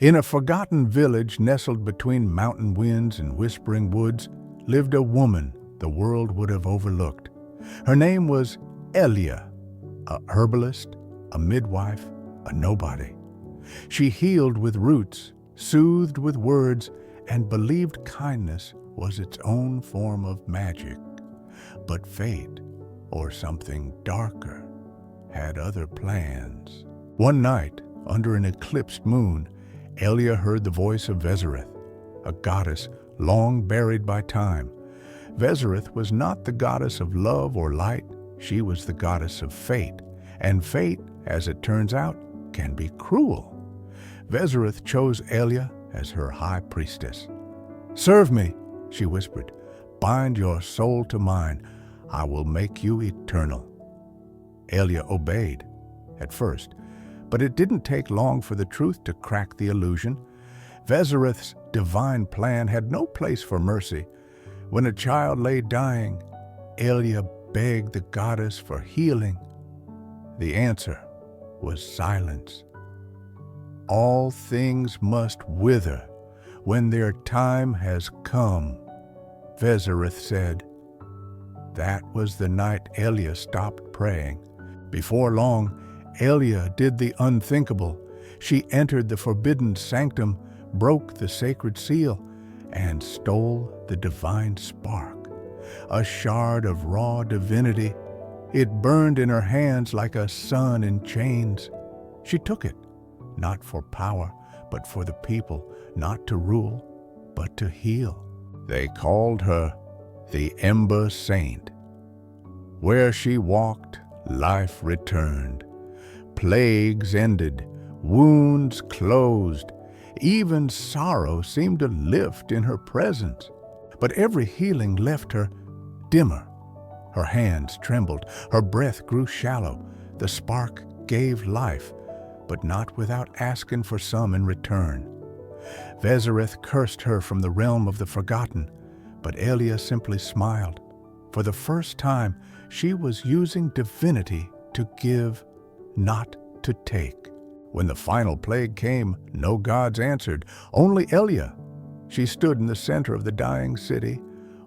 In a forgotten village nestled between mountain winds and whispering woods lived a woman the world would have overlooked. Her name was Elya, a herbalist, a midwife, a nobody. She healed with roots, soothed with words, and believed kindness was its own form of magic. But fate, or something darker, had other plans. One night, under an eclipsed moon, Elya heard the voice of Vezereth, a goddess long buried by time. Vezereth was not the goddess of love or light, she was the goddess of fate. And fate, as it turns out, can be cruel. Vezereth chose Elya as her high priestess. "Serve me," she whispered. "Bind your soul to mine. I will make you eternal." Elya obeyed, at first, but it didn't take long for the truth to crack the illusion. Vezereth's divine plan had no place for mercy. When a child lay dying, Elya begged the goddess for healing. The answer was silence. All things must wither when their time has come, Vezereth said. That was the night Elya stopped praying. Before long, Elya did the unthinkable. She entered the forbidden sanctum, broke the sacred seal, and stole the divine spark, a shard of raw divinity. It burned in her hands like a sun in chains. She took it, not for power, but for the people, not to rule, but to heal. They called her the Ember Saint. Where she walked, life returned. Plagues ended, wounds closed. Even sorrow seemed to lift in her presence. But every healing left her dimmer. Her hands trembled, her breath grew shallow. The spark gave life, but not without asking for some in return. Vezereth cursed her from the realm of the forgotten, but Elya simply smiled. For the first time, she was using divinity to give, not to take. When the final plague came, no gods answered, only Elya. She stood in the center of the dying city,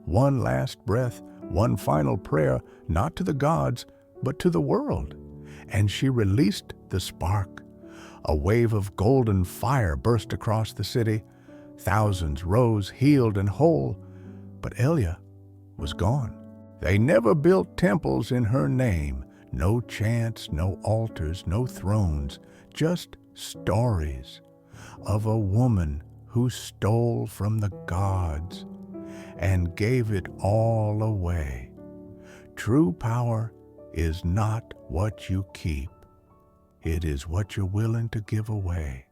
one last breath, one final prayer, not to the gods, but to the world. And she released the spark. A wave of golden fire burst across the city. Thousands rose, healed and whole. But Elya was gone. They never built temples in her name. No chants, no altars, no thrones, just stories of a woman who stole from the gods and gave it all away. True power is not what you keep. It is what you're willing to give away.